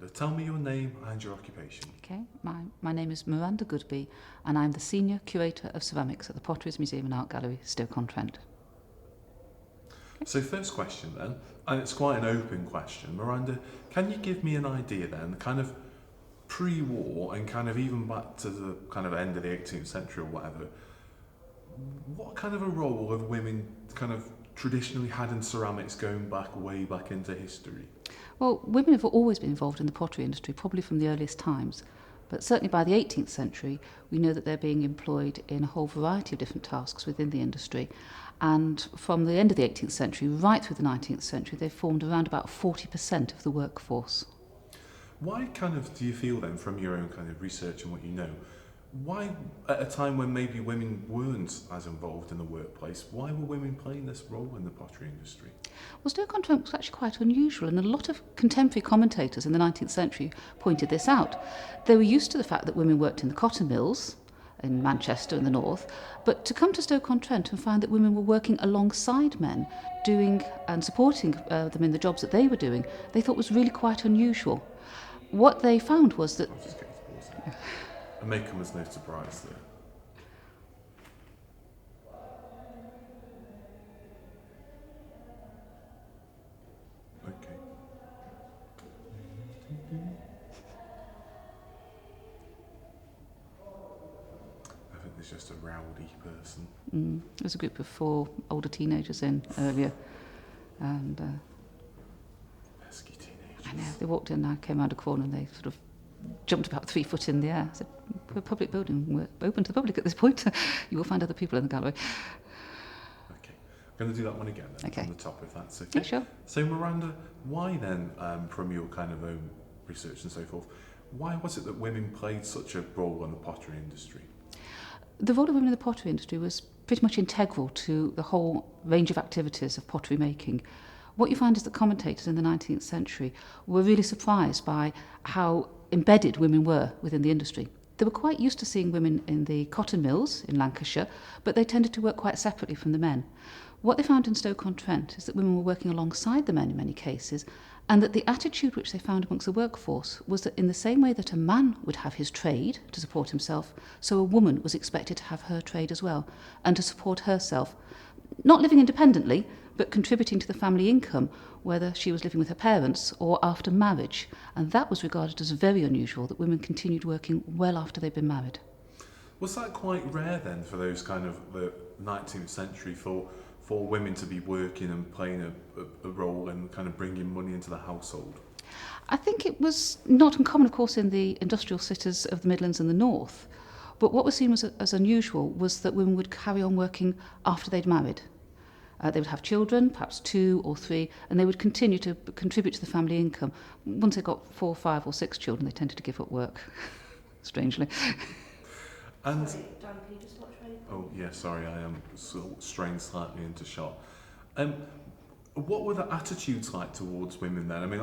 Miranda, tell me your name and your occupation. Okay, my name is Miranda Goodby, and I'm the Senior Curator of Ceramics at the Potteries Museum and Art Gallery, Stoke-on-Trent. So first question then, and it's quite an open question. Miranda, can you give me an idea then, kind of pre-war and kind of even back to the kind of end of the 18th century or whatever, what kind of a role have women kind of traditionally had in ceramics going back way back into history? Well, women have always been involved in the pottery industry, probably from the earliest times. But certainly by the 18th century, we know that they're being employed in a whole variety of different tasks within the industry. And from the end of the 18th century right through the 19th century, they've formed around about 40% of the workforce. Why kind of do you feel then, from your own kind of research and what you know, why at a time when maybe women weren't as involved in the workplace, why were women playing this role in the pottery industry? Well, Stoke-on-Trent was actually quite unusual, and a lot of contemporary commentators in the 19th century pointed this out. They were used to the fact that women worked in the cotton mills in Manchester in the north, but to come to Stoke-on-Trent and find that women were working alongside men, doing and supporting them in the jobs that they were doing, they thought was really quite unusual. What they found was that... I'll just get to pause it. And make them as no surprise there. Okay. I think there's just a rowdy person. There was a group of 4 older teenagers in earlier, and Pesky teenagers. I know, they walked in and I came around a corner and they sort of jumped about 3 foot in the air. I said, we're a public building, we're open to the public at this point. You will find other people in the gallery. Okay, I'm going to do that one again then, Okay. from the top if that's okay. Yeah, sure. So Miranda, why then, from your kind of own research and so forth, why was it that women played such a role in the pottery industry? The role of women in the pottery industry was pretty much integral to the whole range of activities of pottery making. What you find is that commentators in the 19th century were really surprised by how embedded women were within the industry. They were quite used to seeing women in the cotton mills in Lancashire, but they tended to work quite separately from the men. What they found in Stoke-on-Trent is that women were working alongside the men in many cases, and that the attitude which they found amongst the workforce was that in the same way that a man would have his trade to support himself, so a woman was expected to have her trade as well, and to support herself, not living independently, but contributing to the family income, whether she was living with her parents or after marriage. And that was regarded as very unusual, that women continued working well after they'd been married. Was that quite rare then for those kind of the 19th century for women to be working and playing a role and kind of bringing money into the household? I think it was not uncommon, of course, in the industrial cities of the Midlands and the North. But what was seen as unusual was that women would carry on working after they'd married. They would have children, perhaps 2 or 3, and they would continue to contribute to the family income. Once they got 4, 5 or 6 children, they tended to give up work, strangely. And Sorry, Dan, can you just watch me? oh yeah, sorry, I am straying slightly into shot. What were the attitudes like towards women then? I mean,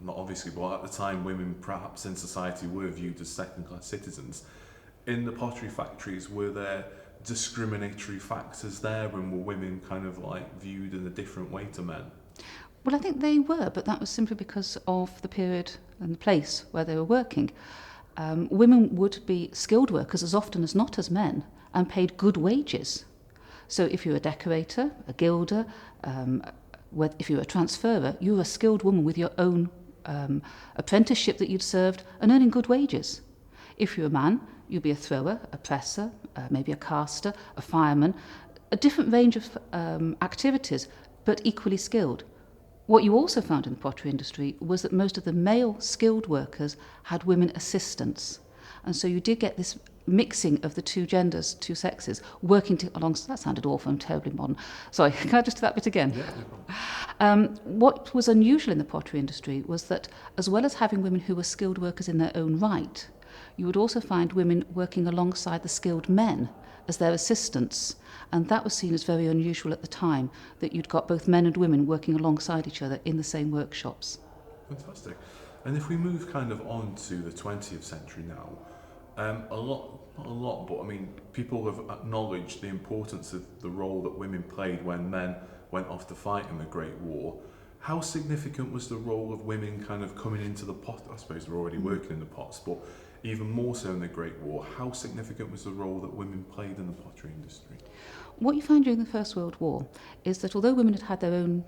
not obviously, but at the time, women perhaps in society were viewed as second-class citizens. In the pottery factories, were there discriminatory factors there, and were women kind of like viewed in a different way to men? Well, I think they were, but that was simply because of the period and the place where they were working. Women would be skilled workers as often as not as men, and paid good wages. So if you were a decorator, a gilder, if you were a transferrer, you were a skilled woman with your own apprenticeship that you'd served and earning good wages. If you were a man, you'd be a thrower, a presser, maybe a caster, a fireman, a different range of activities, but equally skilled. What you also found in the pottery industry was that most of the male skilled workers had women assistants. And so you did get this mixing of the 2 genders, 2 sexes, working alongside. That sounded awful and terribly modern. Sorry, can I just do that bit again? Yeah, no problem. What was unusual in the pottery industry was that as well as having women who were skilled workers in their own right, you would also find women working alongside the skilled men as their assistants. And that was seen as very unusual at the time, that you'd got both men and women working alongside each other in the same workshops. Fantastic. And if we move kind of on to the 20th century now, not a lot, but I mean, people have acknowledged the importance of the role that women played when men went off to fight in the Great War. How significant was the role of women kind of coming into the pot? I suppose they're already working in the pots, but even more so in the Great War, how significant was the role that women played in the pottery industry? What you find during the First World War is that although women had their own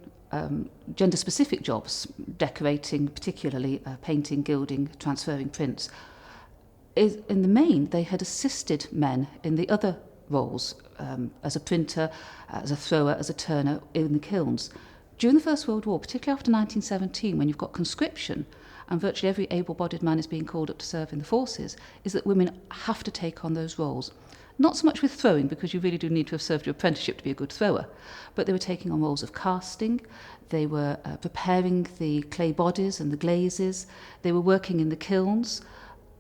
gender-specific jobs, decorating particularly, painting, gilding, transferring prints, in the main they had assisted men in the other roles, as a printer, as a thrower, as a turner in the kilns. During the First World War, particularly after 1917, when you've got conscription and virtually every able-bodied man is being called up to serve in the forces, is that women have to take on those roles. Not so much with throwing, because you really do need to have served your apprenticeship to be a good thrower, but they were taking on roles of casting, they were preparing the clay bodies and the glazes, they were working in the kilns,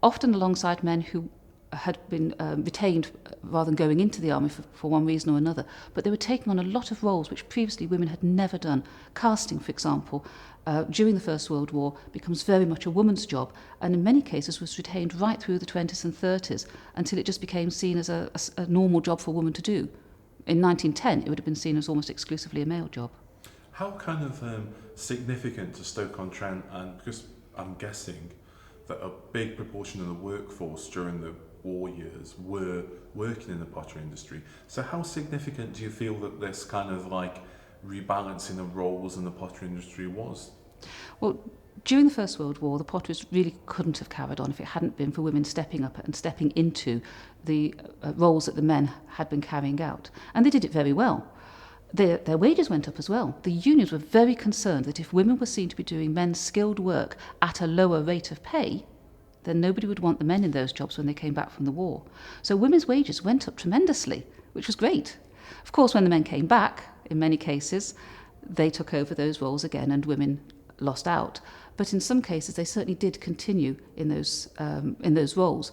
often alongside men who had been retained rather than going into the army for one reason or another, but they were taking on a lot of roles which previously women had never done. Casting, for example, during the First World War becomes very much a woman's job, and in many cases was retained right through the 20s and 30s until it just became seen as a normal job for a woman to do. In 1910 it would have been seen as almost exclusively a male job. How kind of significant to Stoke-on-Trent, and because I'm guessing that a big proportion of the workforce during the war years were working in the pottery industry, so how significant do you feel that this kind of like rebalancing of roles in the pottery industry was? Well, during the First World War, the potteries really couldn't have carried on if it hadn't been for women stepping up and stepping into the roles that the men had been carrying out. And they did it very well. Their wages went up as well. The unions were very concerned that if women were seen to be doing men's skilled work at a lower rate of pay, then nobody would want the men in those jobs when they came back from the war. So women's wages went up tremendously, which was great. Of course, when the men came back, in many cases, they took over those roles again and women lost out. But in some cases, they certainly did continue in those roles.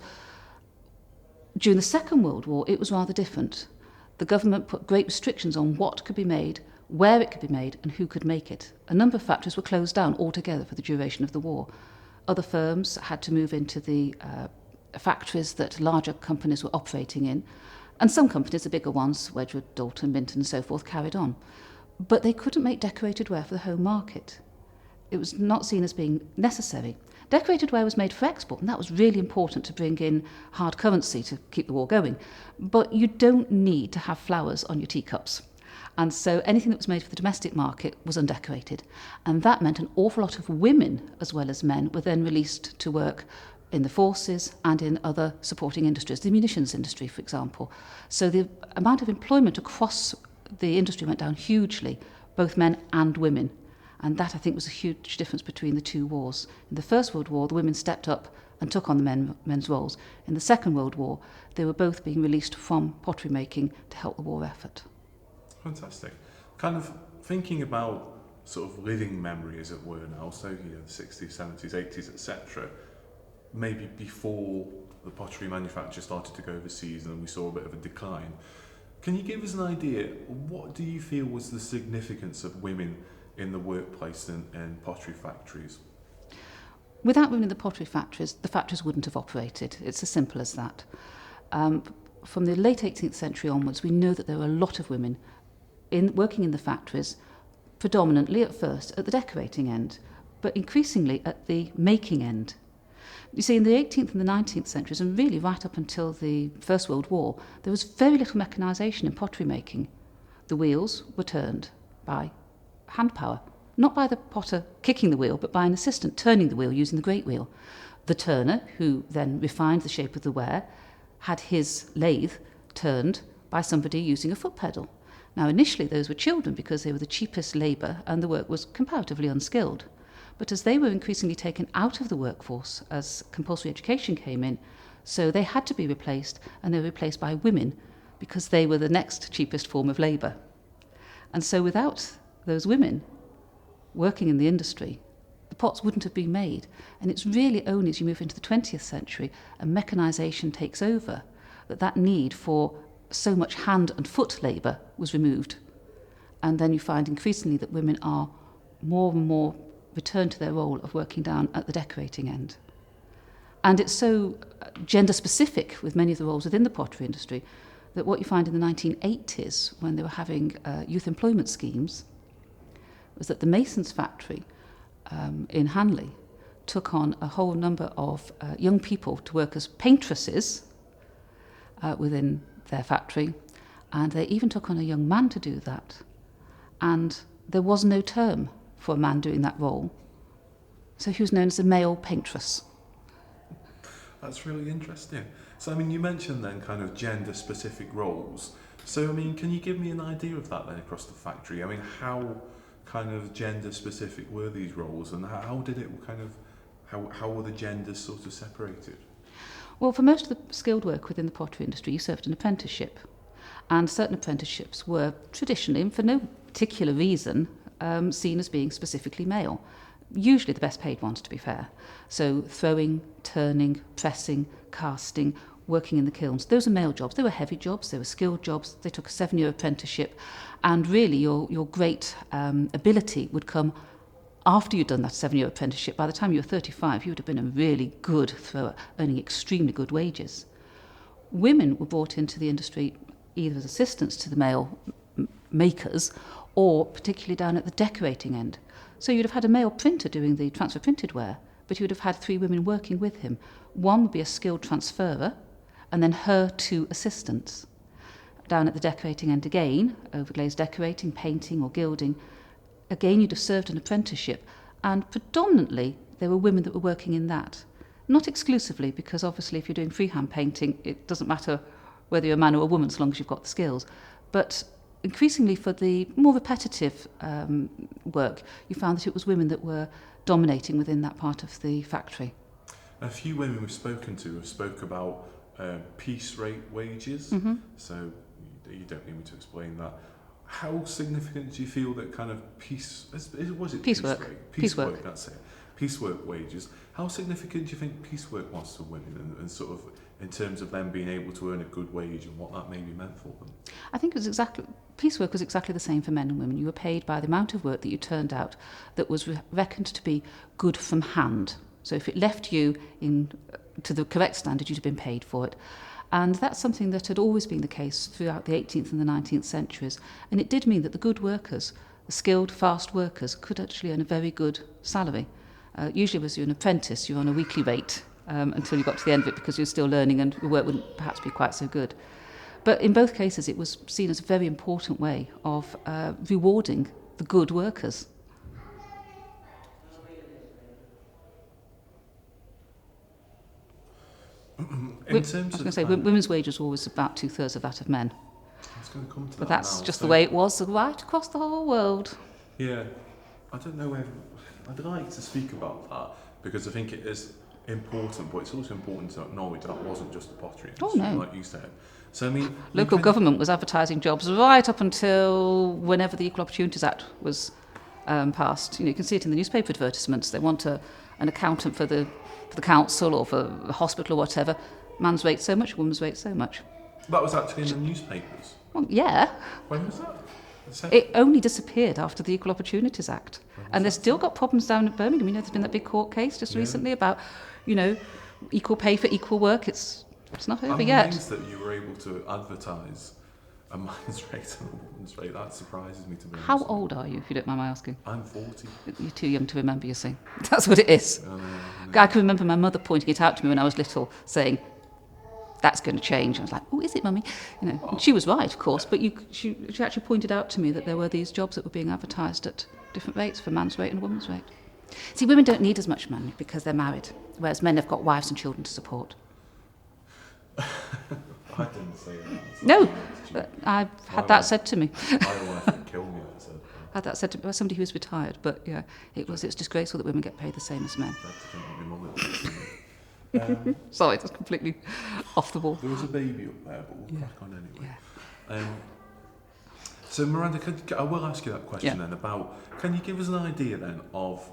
During the Second World War, it was rather different. The government put great restrictions on what could be made, where it could be made, and who could make it. A number of factories were closed down altogether for the duration of the war. Other firms had to move into the factories that larger companies were operating in, and some companies, the bigger ones, Wedgwood, Dalton, Minton and so forth, carried on. But they couldn't make decorated ware for the home market. It was not seen as being necessary. Decorated ware was made for export, and that was really important to bring in hard currency to keep the war going. But you don't need to have flowers on your teacups. And so anything that was made for the domestic market was undecorated. And that meant an awful lot of women, as well as men, were then released to work in the forces and in other supporting industries, the munitions industry, for example. So the amount of employment across the industry went down hugely, both men and women. And that, I think, was a huge difference between the two wars. In the First World War, the women stepped up and took on the men's roles. In the Second World War, they were both being released from pottery making to help the war effort. Fantastic. Kind of thinking about sort of living memory, as it were, now, so the 60s, 70s, 80s, etc., maybe before the pottery manufacture started to go overseas and we saw a bit of a decline. Can you give us an idea, what do you feel was the significance of women in the workplace in pottery factories? Without women in the factories wouldn't have operated. It's as simple as that. From the late 18th century onwards, we know that there were a lot of women working in the factories, predominantly at first at the decorating end, but increasingly at the making end. You see, in the 18th and the 19th centuries, and really right up until the First World War, there was very little mechanisation in pottery making. The wheels were turned by hand power, not by the potter kicking the wheel, but by an assistant turning the wheel using the great wheel. The turner, who then refined the shape of the ware, had his lathe turned by somebody using a foot pedal. Now, initially, those were children because they were the cheapest labour and the work was comparatively unskilled. But as they were increasingly taken out of the workforce as compulsory education came in, so they had to be replaced, and they were replaced by women because they were the next cheapest form of labour. And so without those women working in the industry, the pots wouldn't have been made. And it's really only as you move into the 20th century and mechanisation takes over that need for so much hand and foot labour was removed. And then you find increasingly that women are more and more returned to their role of working down at the decorating end. And it's so gender specific with many of the roles within the pottery industry that what you find in the 1980s, when they were having youth employment schemes, was that the masons factory in Hanley took on a whole number of young people to work as paintresses within their factory, and they even took on a young man to do that. And there was no term for a man doing that role, so he was known as a male paintress. That's really interesting. So, I mean, you mentioned then kind of gender-specific roles. So, I mean, can you give me an idea of that then across the factory? I mean, how kind of gender-specific were these roles, and how did it kind of, how were the genders sort of separated? Well, for most of the skilled work within the pottery industry, you served an apprenticeship. And certain apprenticeships were traditionally, and for no particular reason, seen as being specifically male. Usually the best paid ones, to be fair. So throwing, turning, pressing, casting, working in the kilns. Those are male jobs. They were heavy jobs, they were skilled jobs. They took a 7-year apprenticeship. And really your great ability would come after you'd done that 7-year apprenticeship. By the time you were 35, you would have been a really good thrower, earning extremely good wages. Women were brought into the industry either as assistants to the male makers, or particularly down at the decorating end. So you'd have had a male printer doing the transfer printed ware, but you would have had 3 women working with him. One would be a skilled transferer, and then her 2 assistants. Down at the decorating end again, overglazed decorating, painting or gilding, again you'd have served an apprenticeship, and predominantly there were women that were working in that. Not exclusively, because obviously if you're doing freehand painting, it doesn't matter whether you're a man or a woman as long as you've got the skills. But increasingly for the more repetitive work, you found that it was women that were dominating within that part of the factory. A few women we've spoken to have spoke about piece rate wages. Mm-hmm. So you don't need me to explain that. How significant do you feel that kind of piecework? Piecework, that's it. Piecework wages. How significant do you think piecework was to women, and sort of in terms of them being able to earn a good wage and what that maybe meant for them? I think piecework was exactly the same for men and women. You were paid by the amount of work that you turned out that was reckoned to be good from hand. So if it left you to the correct standard, you'd have been paid for it. And that's something that had always been the case throughout the 18th and the 19th centuries. And it did mean that the good workers, the skilled, fast workers, could actually earn a very good salary. Usually as you're an apprentice, you're on a weekly rate until you got to the end of it, because you're still learning and your work wouldn't perhaps be quite so good. But in both cases, it was seen as a very important way of rewarding the good workers. Women's wages were always about 2/3 of that of men. I was going to come to but that that's now. just the way it was right across the whole world. Yeah, I don't know whether I'd like to speak about that, because I think it is important, but it's also important to acknowledge that wasn't just the pottery industry, like you said. So I mean, local government was advertising jobs right up until whenever the Equal Opportunities Act was passed. You can see it in the newspaper advertisements. They want an accountant for the council or for the hospital or whatever. Man's rate so much, woman's rate so much. That was actually in the newspapers. Well, yeah. When was that? It only disappeared after the Equal Opportunities Act. And they've still got problems down at Birmingham. There's been that big court case just recently about, equal pay for equal work. It's not over yet. It means that you were able to advertise a man's rate and a woman's rate. That surprises me, to be honest. How old are you, if you don't mind my asking? I'm 40. You're too young to remember, you see. That's what it is. I can remember my mother pointing it out to me when I was little, saying, that's going to change. I was like, oh, is it, Mummy? And she was right, of course, but she actually pointed out to me that there were these jobs that were being advertised at different rates for man's rate and woman's rate. See, women don't need as much money because they're married, whereas men have got wives and children to support. I didn't say that. No, I've had that said to me. My wife would kill me if I said that. I had that said to me by somebody who was retired, but yeah, it's disgraceful that women get paid the same as men. Sorry, that's completely off the ball. There was a baby up there, but we'll crack on anyway. Yeah. So Miranda, I will ask you that question then about, can you give us an idea then of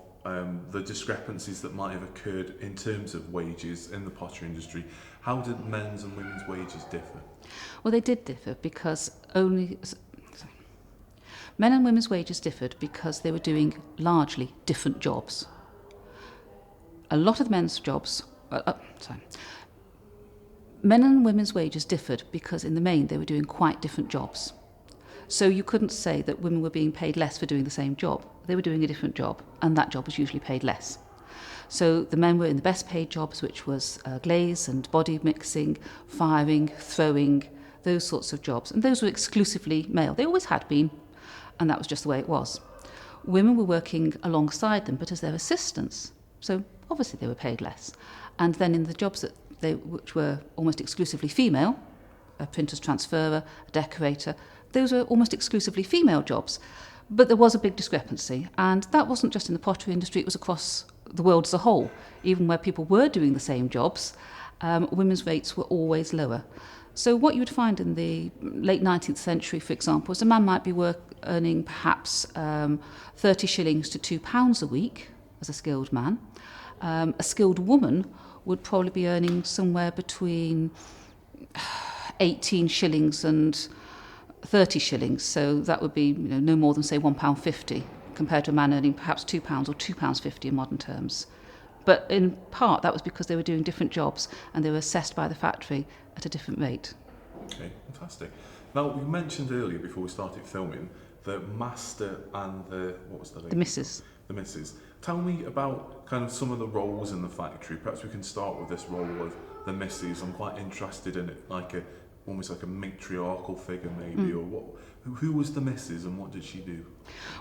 the discrepancies that might have occurred in terms of wages in the pottery industry? How did men's and women's wages differ? Well, they did differ because men and women's wages differed because they were doing largely different jobs. A lot of the men's jobs, men and women's wages differed because in the main they were doing quite different jobs. So you couldn't say that women were being paid less for doing the same job. They were doing a different job, and that job was usually paid less. So the men were in the best paid jobs, which was glaze and body mixing, firing, throwing, those sorts of jobs. And those were exclusively male. They always had been, and that was just the way it was. Women were working alongside them, but as their assistants. So obviously they were paid less. And then in the jobs which were almost exclusively female, a printer's transferer, a decorator, those were almost exclusively female jobs. But there was a big discrepancy, and that wasn't just in the pottery industry, it was across the world as a whole. Even where people were doing the same jobs, women's rates were always lower. So what you would find in the late 19th century, for example, is a man might be earning perhaps 30 shillings to £2 a week as a skilled man. A skilled woman would probably be earning somewhere between 18 shillings and 30 shillings. So that would be no more than, say, £1.50 compared to a man earning perhaps £2 or £2.50 in modern terms. But in part, that was because they were doing different jobs and they were assessed by the factory at a different rate. Okay, fantastic. Now, you mentioned earlier, before we started filming, the master and what was the lady? The missus. The missus. Tell me about kind of some of the roles in the factory. Perhaps we can start with this role of the missus. I'm quite interested in it, almost like a matriarchal figure maybe, or who was the missus and what did she do?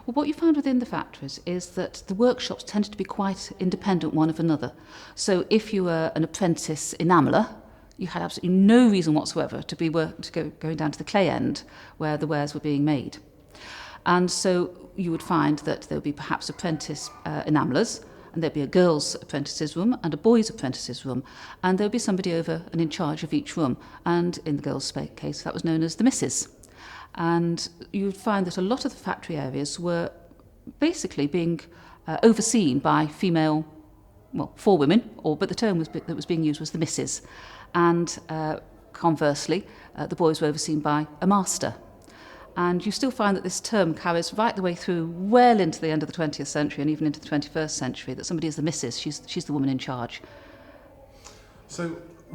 Well, what you found within the factories is that the workshops tended to be quite independent one of another. So if you were an apprentice enameller, you had absolutely no reason whatsoever to be going down to the clay end where the wares were being made. And so you would find that there would be perhaps apprentice enamelers, and there'd be a girls' apprentices room and a boys' apprentices room, and there'd be somebody over and in charge of each room. And in the girls' case, that was known as the missus. And you'd find that a lot of the factory areas were basically being overseen by female, well, 4 women, but the term that was being used was the missus. And conversely, the boys were overseen by a master. And you still find that this term carries right the way through well into the end of the 20th century and even into the 21st century, that somebody is the missus, she's the woman in charge. So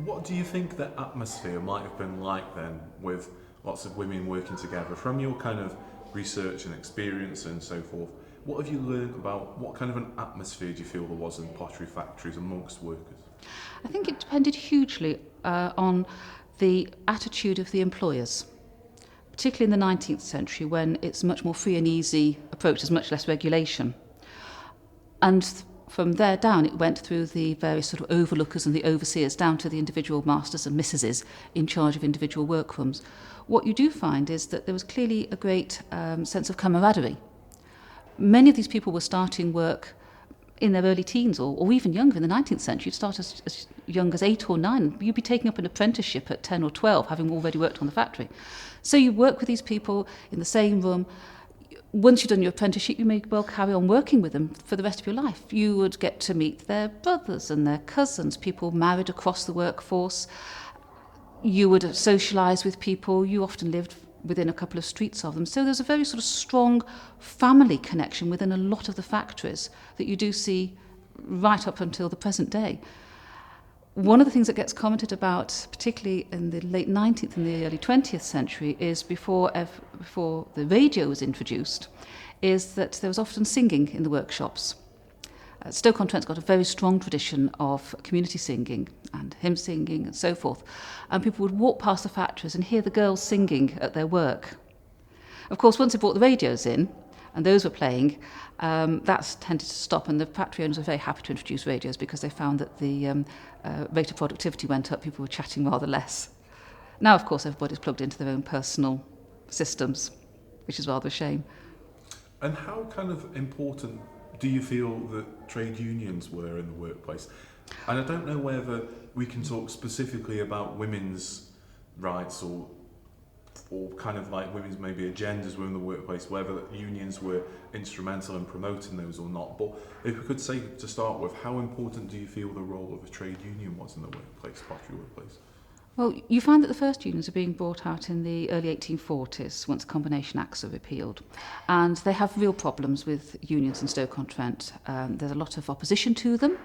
what do you think the atmosphere might have been like then with lots of women working together? From your kind of research and experience and so forth, what have you learned about what kind of an atmosphere do you feel there was in pottery factories amongst workers? I think it depended hugely on the attitude of the employers, particularly in the 19th century when it's a much more free and easy approach, there's much less regulation. And from there down, it went through the various sort of overlookers and the overseers down to the individual masters and mistresses in charge of individual workrooms. What you do find is that there was clearly a great sense of camaraderie. Many of these people were starting work in their early teens or even younger in the 19th century. You'd start as young as 8 or 9. You'd be taking up an apprenticeship at 10 or 12, having already worked on the factory. So you work with these people in the same room. Once you've done your apprenticeship, you may well carry on working with them for the rest of your life. You would get to meet their brothers and their cousins, people married across the workforce. You would socialise with people. You often lived within a couple of streets of them. So there's a very sort of strong family connection within a lot of the factories that you do see right up until the present day. One of the things that gets commented about, particularly in the late 19th and the early 20th century, is before the radio was introduced, is that there was often singing in the workshops. Stoke-on-Trent's got a very strong tradition of community singing and hymn singing and so forth. And people would walk past the factories and hear the girls singing at their work. Of course, once they brought the radios in, and those were playing, that's tended to stop, and the factory owners were very happy to introduce radios because they found that the rate of productivity went up, people were chatting rather less. Now, of course, everybody's plugged into their own personal systems, which is rather a shame. And how kind of important do you feel that trade unions were in the workplace? And I don't know whether we can talk specifically about women's rights or kind of like women's maybe agendas were in the workplace, whether unions were instrumental in promoting those or not. But if we could say to start with, how important do you feel the role of a trade union was in the workplace, pottery workplace? Well, you find that the first unions are being brought out in the early 1840s, once the Combination Acts are repealed. And they have real problems with unions in Stoke-on-Trent. There's a lot of opposition to them.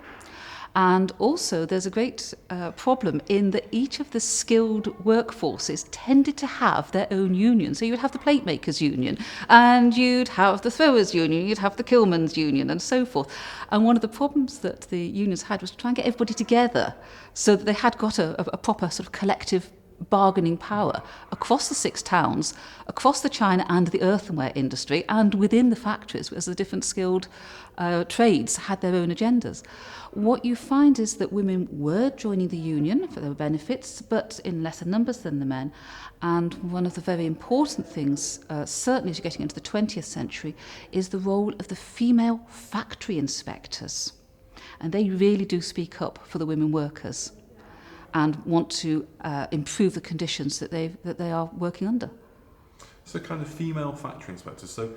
And also there's a great problem in that each of the skilled workforces tended to have their own union. So you would have the plate makers union, and you'd have the throwers union, you'd have the kilman's union, and so forth. And one of the problems that the unions had was to try and get everybody together so that they had got a proper sort of collective bargaining power across the 6 towns, across the china and the earthenware industry, and within the factories, as the different skilled trades had their own agendas. What you find is that women were joining the union for their benefits, but in lesser numbers than the men. And one of the very important things, certainly as you're getting into the 20th century, is the role of the female factory inspectors. And they really do speak up for the women workers and want to improve the conditions that they are working under. So kind of female factory inspectors. So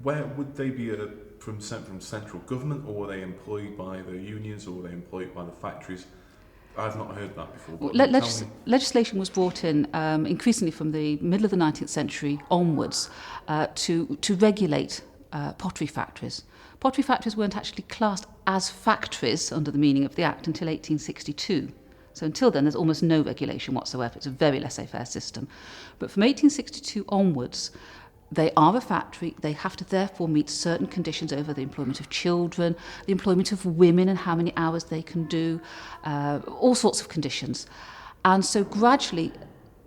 where would they be from central government, or were they employed by the unions, or were they employed by the factories? I've not heard that before. Well, legislation was brought in increasingly from the middle of the 19th century onwards to regulate pottery factories. Pottery factories weren't actually classed as factories under the meaning of the Act until 1862. So until then, there's almost no regulation whatsoever. It's a very laissez-faire system. But from 1862 onwards, they are a factory. They have to therefore meet certain conditions over the employment of children, the employment of women and how many hours they can do, all sorts of conditions. And so gradually,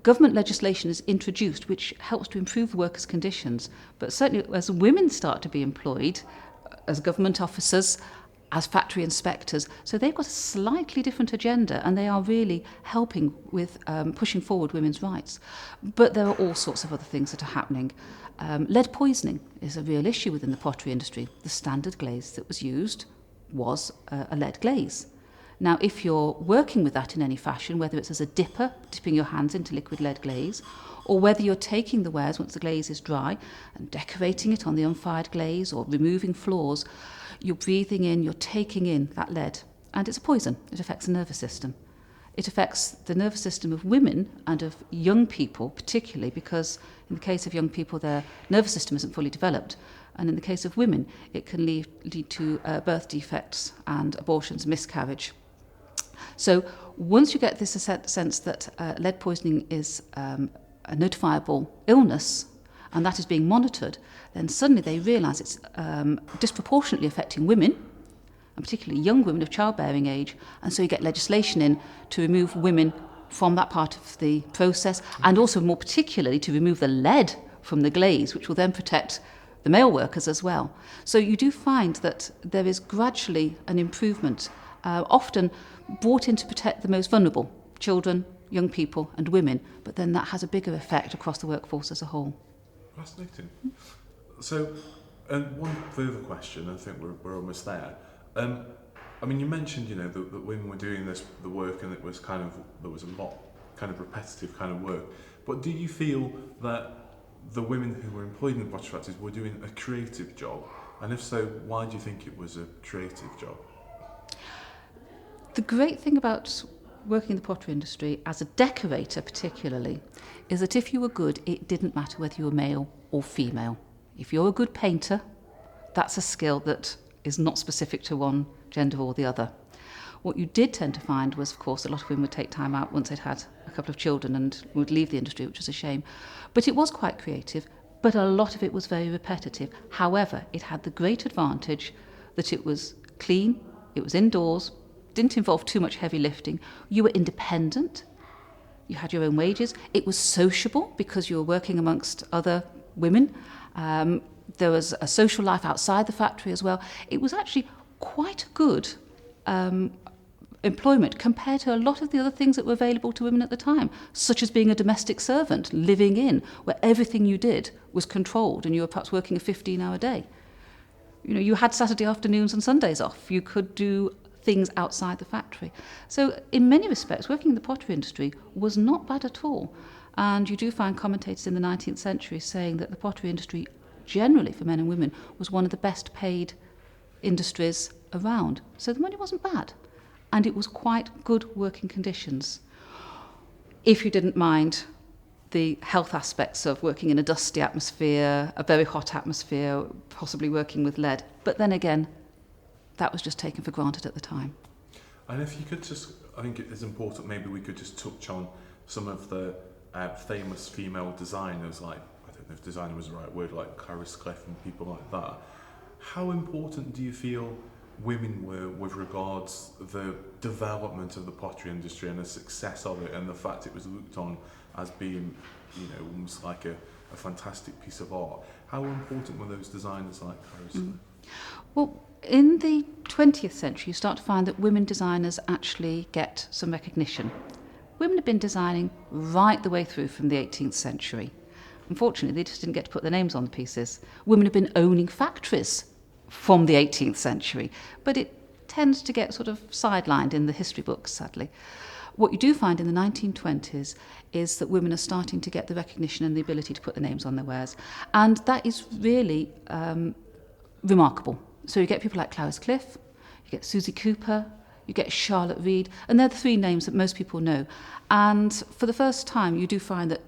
government legislation is introduced which helps to improve the workers' conditions. But certainly as women start to be employed as government officers, as factory inspectors, so they've got a slightly different agenda, and they are really helping with pushing forward women's rights. But there are all sorts of other things that are happening. Lead poisoning is a real issue within the pottery industry. The standard glaze that was used was a lead glaze. Now, if you're working with that in any fashion, whether it's as a dipper, dipping your hands into liquid lead glaze, or whether you're taking the wares once the glaze is dry and decorating it on the unfired glaze or removing flaws, you're breathing in, you're taking in that lead. And it's a poison. It affects the nervous system. It affects the nervous system of women and of young people particularly, because in the case of young people, their nervous system isn't fully developed. And in the case of women, it can lead to birth defects and abortions, miscarriage. So once you get this sense that lead poisoning is a notifiable illness, and that is being monitored, then suddenly they realise it's disproportionately affecting women, and particularly young women of childbearing age, and so you get legislation in to remove women from that part of the process, and also more particularly to remove the lead from the glaze, which will then protect the male workers as well. So you do find that there is gradually an improvement, often brought in to protect the most vulnerable, children, young people and women, but then that has a bigger effect across the workforce as a whole. Fascinating. So, one further question, I think we're almost there. I mean, you mentioned, that women were doing the work, and there was a lot kind of repetitive kind of work. But do you feel that the women who were employed in the pottery factories were doing a creative job? And if so, why do you think it was a creative job? The great thing about working in the pottery industry, as a decorator particularly, is that if you were good, it didn't matter whether you were male or female. If you're a good painter, that's a skill that is not specific to one gender or the other. What you did tend to find was, of course, a lot of women would take time out once they'd had a couple of children and would leave the industry, which was a shame. But it was quite creative, but a lot of it was very repetitive. However, it had the great advantage that it was clean, it was indoors, didn't involve too much heavy lifting. You were independent, you had your own wages. It was sociable because you were working amongst other women. There was a social life outside the factory as well. It was actually quite good employment compared to a lot of the other things that were available to women at the time, such as being a domestic servant, living in, where everything you did was controlled and you were perhaps working a 15-hour day. You had Saturday afternoons and Sundays off. You could do things outside the factory. So in many respects, working in the pottery industry was not bad at all. And you do find commentators in the 19th century saying that the pottery industry, generally for men and women, was one of the best paid industries around. So the money wasn't bad. And it was quite good working conditions. If you didn't mind the health aspects of working in a dusty atmosphere, a very hot atmosphere, possibly working with lead. But then again, that was just taken for granted at the time. And if you could just, I think it is important, maybe we could just touch on some of the famous female designers, like, I don't know if designer was the right word, like Clarice Cliff and people like that. How important do you feel women were with regards the development of the pottery industry and the success of it, and the fact it was looked on as being, you know, almost like a fantastic piece of art? How important were those designers like Clarice Cliff? Well, in the 20th century, you start to find that women designers actually get some recognition. Women have been designing right the way through from the 18th century. Unfortunately, they just didn't get to put their names on the pieces. Women have been owning factories from the 18th century, but it tends to get sort of sidelined in the history books, sadly. What you do find in the 1920s is that women are starting to get the recognition and the ability to put their names on their wares. And that is really remarkable. So you get people like Clarice Cliff, you get Susie Cooper, you get Charlotte Reed, and they're the three names that most people know. And for the first time, you do find that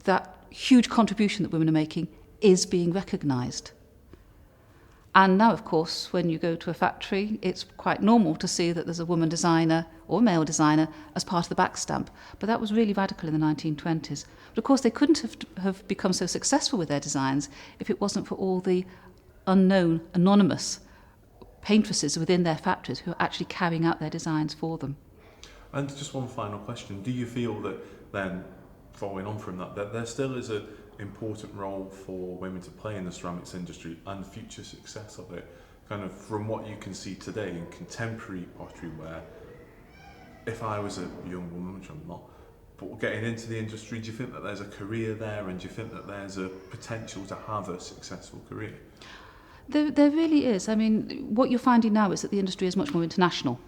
that huge contribution that women are making is being recognised. And now, of course, when you go to a factory, it's quite normal to see that there's a woman designer or a male designer as part of the back stamp. But that was really radical in the 1920s. But of course, they couldn't have become so successful with their designs if it wasn't for all the unknown, anonymous paintresses within their factories who are actually carrying out their designs for them. And just one final question. Do you feel that then, following on from that, that there still is an important role for women to play in the ceramics industry and future success of it, kind of from what you can see today in contemporary pottery, where if I was a young woman, which I'm not, but getting into the industry, do you think that there's a career there, and do you think that there's a potential to have a successful career? There really is. I mean, what you're finding now is that the industry is much more international.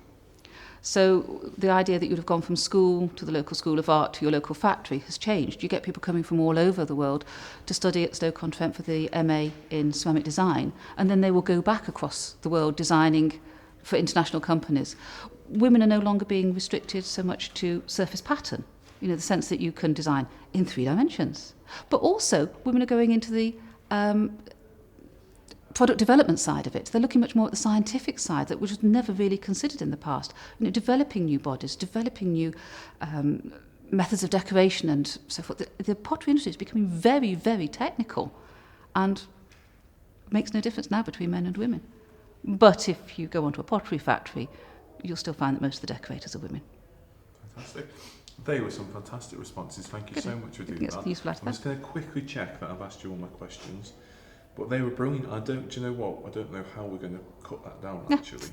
So the idea that you'd have gone from school to the local school of art to your local factory has changed. You get people coming from all over the world to study at Stoke-on-Trent for the MA in ceramic design, and then they will go back across the world designing for international companies. Women are no longer being restricted so much to surface pattern, you know, the sense that you can design in 3 dimensions. But also, women are going into the product development side of it. They're looking much more at the scientific side, that which was never really considered in the past. You know, developing new bodies, developing new methods of decoration and so forth. The pottery industry is becoming very, very technical, and makes no difference now between men and women. But if you go onto a pottery factory, you'll still find that most of the decorators are women. Fantastic. They were some fantastic responses. Thank you so much for doing that. I'm just going to quickly check that I've asked you all my questions. But they were brilliant. Do you know what? I don't know how we're going to cut that down, actually.